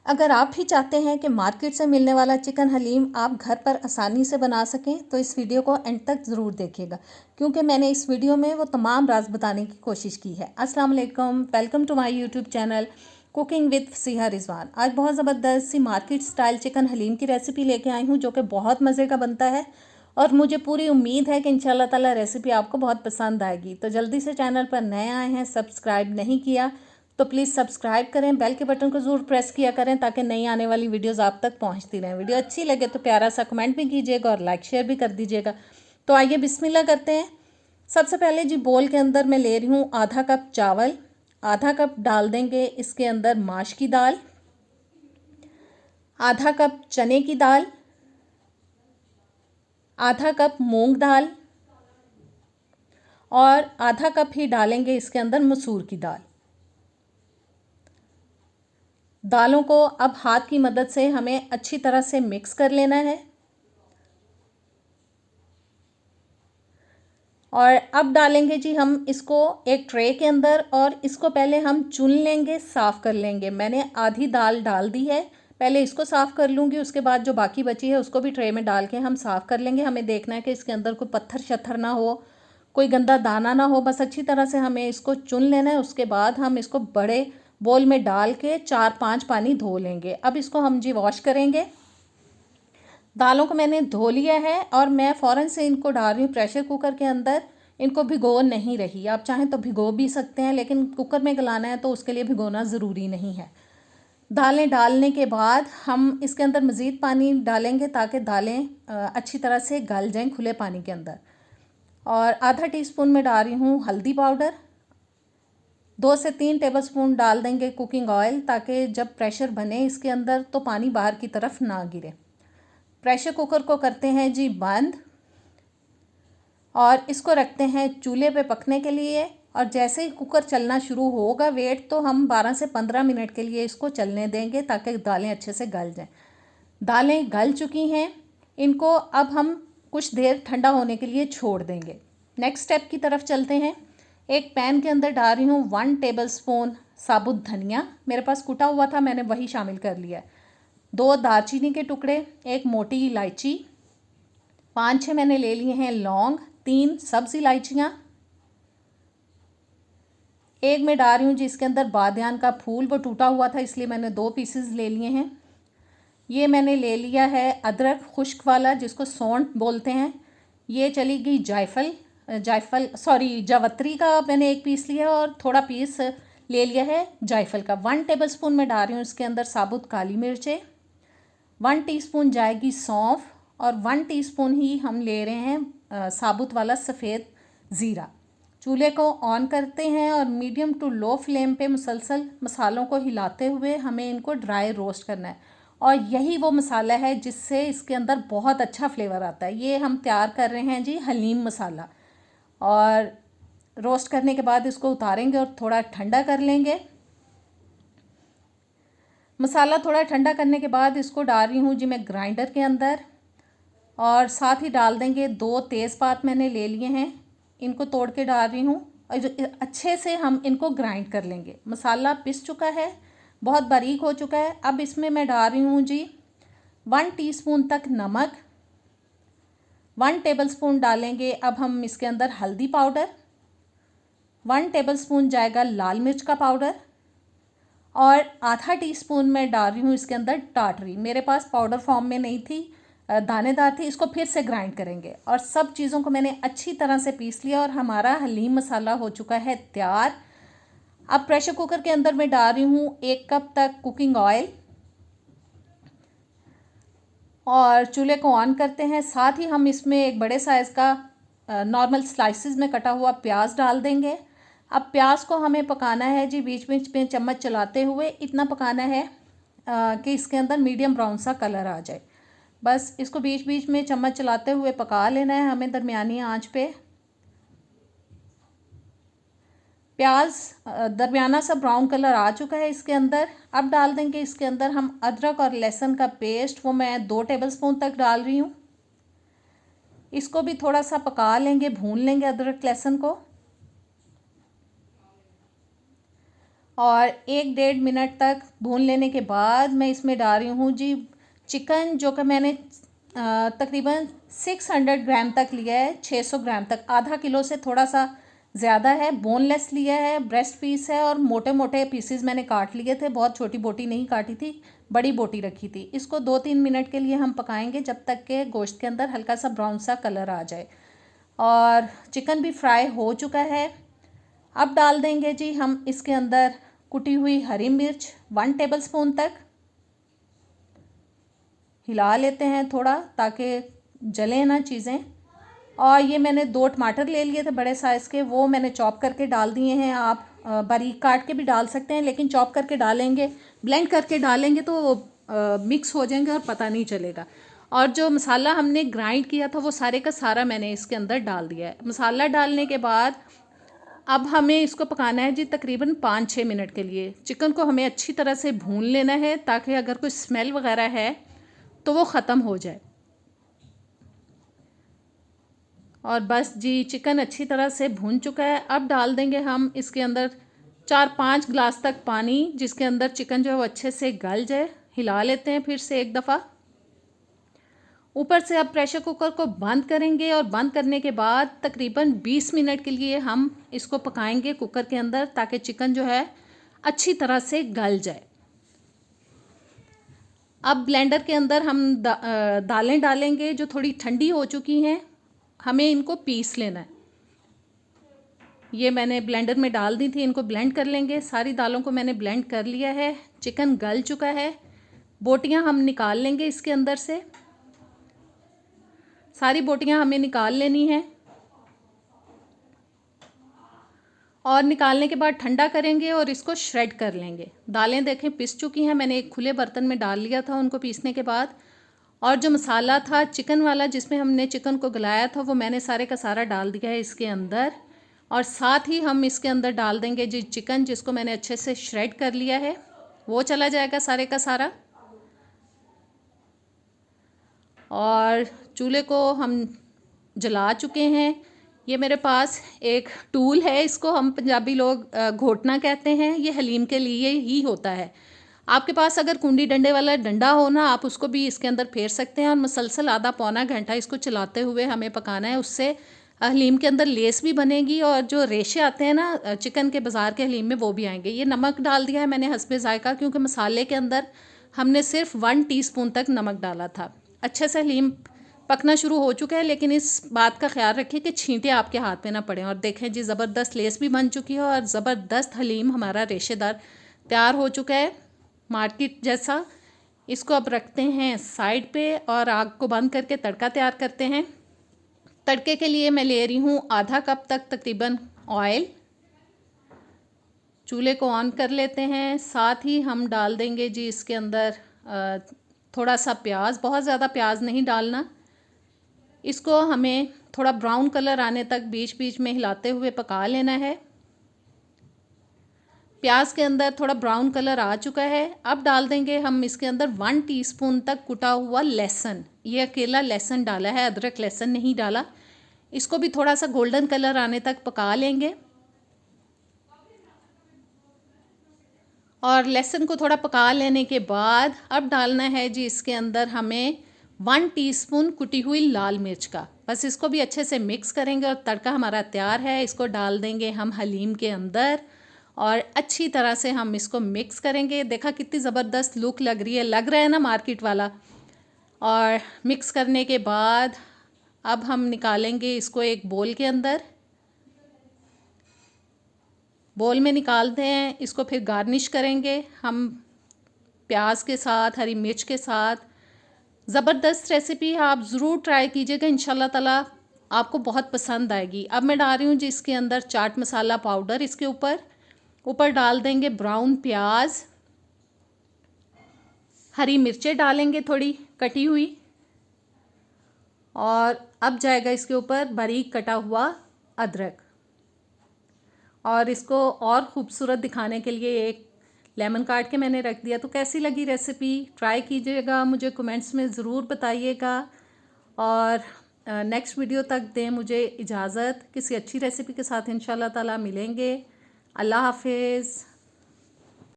अगर आप भी चाहते हैं कि मार्केट से मिलने वाला चिकन हलीम आप घर पर आसानी से बना सकें तो इस वीडियो को एंड तक ज़रूर देखिएगा, क्योंकि मैंने इस वीडियो में वो तमाम राज बताने की कोशिश की है। अस्सलाम वालेकुम, welcome to my YouTube channel cooking with Siha Rizwan. आज बहुत ज़बरदस्त सी मार्केट स्टाइल चिकन हलीम की रेसिपी लेके आई हूँ, जो कि बहुत मज़े का बनता है और मुझे पूरी उम्मीद है कि इंशाल्लाह ताला रेसिपी आपको बहुत पसंद आएगी। तो जल्दी से चैनल पर नए आए हैं, सब्सक्राइब नहीं किया तो प्लीज़ सब्सक्राइब करें, बेल के बटन को ज़रूर प्रेस किया करें ताकि नई आने वाली वीडियोस आप तक पहुंचती रहें। वीडियो अच्छी लगे तो प्यारा सा कमेंट भी कीजिएगा और लाइक शेयर भी कर दीजिएगा। तो आइए बिस्मिल्लाह करते हैं। सबसे पहले जी बोल के अंदर मैं ले रही हूँ आधा कप चावल, आधा कप डाल देंगे इसके अंदर माश की दाल, आधा कप चने की दाल, आधा कप मूंग दाल और आधा कप ही डालेंगे इसके अंदर मसूर की दाल। दालों को अब हाथ की मदद से हमें अच्छी तरह से मिक्स कर लेना है और अब डालेंगे जी हम इसको एक ट्रे के अंदर और इसको पहले हम चुन लेंगे, साफ़ कर लेंगे। मैंने आधी दाल डाल दी है, पहले इसको साफ़ कर लूँगी, उसके बाद जो बाकी बची है उसको भी ट्रे में डाल के हम साफ़ कर लेंगे। हमें देखना है कि इसके अंदर कोई पत्थर शत्थर ना हो, कोई गंदा दाना ना हो, बस अच्छी तरह से हमें इसको चुन लेना है। उसके बाद हम इसको बड़े बोल में डाल के 4-5 पानी धो लेंगे। अब इसको हम जी वॉश करेंगे। दालों को मैंने धो लिया है और मैं फ़ौरन से इनको डाल रही हूँ प्रेशर कुकर के अंदर। इनको भिगो नहीं रही, आप चाहें तो भिगो भी सकते हैं, लेकिन कुकर में गलाना है तो उसके लिए भिगोना ज़रूरी नहीं है। दालें डालने के बाद हम इसके अंदर मज़ीद पानी डालेंगे ताकि दालें अच्छी तरह से गल जाएं खुले पानी के अंदर। और आधा टीस्पून में डाल रही हूँ हल्दी पाउडर, 2 से 3 टेबलस्पून डाल देंगे कुकिंग ऑयल, ताकि जब प्रेशर बने इसके अंदर तो पानी बाहर की तरफ ना गिरे। प्रेशर कुकर को करते हैं जी बंद और इसको रखते हैं चूल्हे पे पकने के लिए। और जैसे ही कुकर चलना शुरू होगा वेट, तो हम 12 से 15 मिनट के लिए इसको चलने देंगे ताकि दालें अच्छे से गल जाएं। दालें गल चुकी हैं, इनको अब हम कुछ देर ठंडा होने के लिए छोड़ देंगे। नेक्स्ट स्टेप की तरफ चलते हैं। एक पैन के अंदर डाल रही हूँ 1 टेबलस्पून साबुत धनिया, मेरे पास कुटा हुआ था, मैंने वही शामिल कर लिया है। 2 दालचीनी के टुकड़े, 1 मोटी इलायची, 5-6 मैंने ले लिए हैं लौंग, 3 सब्ज़ इलायचियाँ, एक में डाल रही हूँ जिसके अंदर बादियान का फूल, वो टूटा हुआ था इसलिए मैंने 2 पीसेस ले लिए हैं। ये मैंने ले लिया है अदरक खुश्क वाला, जिसको सौंठ बोलते हैं। ये चली गई जावित्री का मैंने 1 पीस लिया और थोड़ा पीस ले लिया है जायफल का। 1 टेबलस्पून में डाल रही हूँ इसके अंदर साबुत काली मिर्चें, 1 टीस्पून जाएगी सौंफ और 1 टीस्पून ही हम ले रहे हैं साबुत वाला सफ़ेद ज़ीरा। चूल्हे को ऑन करते हैं और मीडियम टू लो फ्लेम पे मुसलसल मसालों को हिलाते हुए हमें इनको ड्राई रोस्ट करना है। और यही वो मसाला है जिससे इसके अंदर बहुत अच्छा फ्लेवर आता है। ये हम तैयार कर रहे हैं जी हलीम मसाला। और रोस्ट करने के बाद इसको उतारेंगे और थोड़ा ठंडा कर लेंगे। मसाला थोड़ा ठंडा करने के बाद इसको डाल रही हूँ जी मैं ग्राइंडर के अंदर, और साथ ही डाल देंगे 2 तेज़पात मैंने ले लिए हैं, इनको तोड़ के डाल रही हूँ और अच्छे से हम इनको ग्राइंड कर लेंगे। मसाला पिस चुका है, बहुत बारीक हो चुका है। अब इसमें मैं डाल रही हूँ जी 1 टीस्पून तक नमक, 1 टेबलस्पून डालेंगे अब हम इसके अंदर हल्दी पाउडर, 1 टेबलस्पून जाएगा लाल मिर्च का पाउडर और आधा टीस्पून मैं डाल रही हूँ इसके अंदर टाटरी। मेरे पास पाउडर फॉर्म में नहीं थी, दानेदार थी। इसको फिर से ग्राइंड करेंगे और सब चीज़ों को मैंने अच्छी तरह से पीस लिया और हमारा हलीम मसाला हो चुका है तैयार। अब प्रेशर कुकर के अंदर मैं डाल रही हूँ 1 कप तक कुकिंग ऑयल और चूल्हे को ऑन करते हैं। साथ ही हम इसमें एक बड़े साइज़ का नॉर्मल स्लाइसिस में कटा हुआ प्याज डाल देंगे। अब प्याज को हमें पकाना है जी बीच बीच में चम्मच चलाते हुए, इतना पकाना है कि इसके अंदर मीडियम ब्राउन सा कलर आ जाए। बस इसको बीच बीच में चम्मच चलाते हुए पका लेना है हमें दरमियानी आंच पे। प्याज दरमियाना सा ब्राउन कलर आ चुका है इसके अंदर। अब डाल देंगे इसके अंदर हम अदरक और लहसुन का पेस्ट, वो मैं 2 टेबलस्पून तक डाल रही हूँ। इसको भी थोड़ा सा पका लेंगे, भून लेंगे अदरक लहसुन को। और 1-1.5 मिनट तक भून लेने के बाद मैं इसमें डाल रही हूँ जी चिकन, जो कि मैंने तकरीबन 600 ग्राम तक लिया है, 600 ग्राम तक, आधा किलो से थोड़ा सा ज़्यादा है। बोनलेस लिया है, ब्रेस्ट पीस है और मोटे मोटे पीसेस मैंने काट लिए थे, बहुत छोटी बोटी नहीं काटी थी, बड़ी बोटी रखी थी। इसको 2-3 मिनट के लिए हम पकाएंगे जब तक के गोश्त के अंदर हल्का सा ब्राउन सा कलर आ जाए। और चिकन भी फ्राई हो चुका है। अब डाल देंगे जी हम इसके अंदर कुटी हुई हरी मिर्च 1 टेबलस्पून तक। हिला लेते हैं थोड़ा ताकि जले ना चीज़ें। और ये मैंने 2 टमाटर ले लिए थे बड़े साइज़ के, वो मैंने चॉप करके डाल दिए हैं। आप बारीक काट के भी डाल सकते हैं, लेकिन चॉप करके डालेंगे, ब्लेंड करके डालेंगे तो मिक्स हो जाएंगे और पता नहीं चलेगा। और जो मसाला हमने ग्राइंड किया था वो सारे का सारा मैंने इसके अंदर डाल दिया है। मसाला डालने के बाद अब हमें इसको पकाना है जी तकरीबन 5-6 मिनट के लिए। चिकन को हमें अच्छी तरह से भून लेना है ताकि अगर कोई स्मेल वगैरह है तो वो ख़त्म हो जाए। और बस जी चिकन अच्छी तरह से भून चुका है। अब डाल देंगे हम इसके अंदर 4-5 ग्लास तक पानी, जिसके अंदर चिकन जो है वो अच्छे से गल जाए। हिला लेते हैं फिर से एक दफ़ा। ऊपर से अब प्रेशर कुकर को बंद करेंगे और बंद करने के बाद तकरीबन 20 मिनट के लिए हम इसको पकाएंगे कुकर के अंदर, ताकि चिकन जो है अच्छी तरह से गल जाए। अब ब्लेंडर के अंदर हम दालें डालेंगे जो थोड़ी ठंडी हो चुकी हैं, हमें इनको पीस लेना है। ये मैंने ब्लेंडर में डाल दी थी, इनको ब्लेंड कर लेंगे। सारी दालों को मैंने ब्लेंड कर लिया है। चिकन गल चुका है। बोटियां हम निकाल लेंगे इसके अंदर से, सारी बोटियां हमें निकाल लेनी है। और निकालने के बाद ठंडा करेंगे और इसको श्रेड कर लेंगे। दालें देखें पिस चुकी हैं, मैंने एक खुले बर्तन में डाल लिया था उनको पीसने के बाद। और जो मसाला था चिकन वाला जिसमें हमने चिकन को गलाया था, वो मैंने सारे का सारा डाल दिया है इसके अंदर। और साथ ही हम इसके अंदर डाल देंगे जी चिकन जिसको मैंने अच्छे से श्रेड कर लिया है, वो चला जाएगा सारे का सारा। और चूल्हे को हम जला चुके हैं। ये मेरे पास एक टूल है, इसको हम पंजाबी लोग घोटना कहते हैं। ये हलीम के लिए ही होता है। आपके पास अगर कुंडी डंडे वाला डंडा हो ना, आप उसको भी इसके अंदर फेर सकते हैं। और मुसलसल आधा पौना घंटा इसको चलाते हुए हमें पकाना है। उससे हलीम के अंदर लेस भी बनेगी और जो रेशे आते हैं ना चिकन के बाज़ार के हलीम में, वो भी आएंगे। ये नमक डाल दिया है मैंने हस्बे ज़ायका, क्योंकि मसाले के अंदर हमने सिर्फ 1 टीस्पून तक नमक डाला था। अच्छे से हलीम पकना शुरू हो चुका है, लेकिन इस बात का ख्याल रखिए कि छींटे आपके हाथ पे ना पड़े। और देखें जी ज़बरदस्त लेस भी बन चुकी है और ज़बरदस्त हलीम हमारा रेशेदार तैयार हो चुका है, मार्केट जैसा। इसको अब रखते हैं साइड पे और आग को बंद करके तड़का तैयार करते हैं। तड़के के लिए मैं ले रही हूँ आधा कप तक तकरीबन ऑयल। चूल्हे को ऑन कर लेते हैं। साथ ही हम डाल देंगे जी इसके अंदर थोड़ा सा प्याज, बहुत ज़्यादा प्याज नहीं डालना। इसको हमें थोड़ा ब्राउन कलर आने तक बीच बीच में हिलाते हुए पका लेना है। प्याज के अंदर थोड़ा ब्राउन कलर आ चुका है। अब डाल देंगे हम इसके अंदर 1 टीस्पून तक कुटा हुआ लहसुन। ये अकेला लहसुन डाला है, अदरक लहसुन नहीं डाला। इसको भी थोड़ा सा गोल्डन कलर आने तक पका लेंगे। और लहसुन को थोड़ा पका लेने के बाद अब डालना है जी इसके अंदर हमें 1 टीस्पून कुटी हुई लाल मिर्च का। बस इसको भी अच्छे से मिक्स करेंगे और तड़का हमारा तैयार है। इसको डाल देंगे हम हलीम के अंदर और अच्छी तरह से हम इसको मिक्स करेंगे। देखा कितनी ज़बरदस्त लुक लग रही है, लग रहा है ना मार्केट वाला। और मिक्स करने के बाद अब हम निकालेंगे इसको एक बोल के अंदर। बोल में निकालते हैं इसको, फिर गार्निश करेंगे हम प्याज के साथ, हरी मिर्च के साथ। ज़बरदस्त रेसिपी, आप ज़रूर ट्राई कीजिएगा, इंशाल्लाह ताला आपको बहुत पसंद आएगी। अब मैं डाल रही हूँ जी इसके अंदर चाट मसाला पाउडर। इसके ऊपर डाल देंगे ब्राउन प्याज, हरी मिर्चें डालेंगे थोड़ी कटी हुई। और अब जाएगा इसके ऊपर बारीक कटा हुआ अदरक। और इसको और ख़ूबसूरत दिखाने के लिए एक लेमन काट के मैंने रख दिया। तो कैसी लगी रेसिपी, ट्राई कीजिएगा, मुझे कमेंट्स में ज़रूर बताइएगा। और नेक्स्ट वीडियो तक दें मुझे इजाज़त। किसी अच्छी रेसिपी के साथ इंशाल्लाह ताला मिलेंगे। अल्लाह हाफिज़।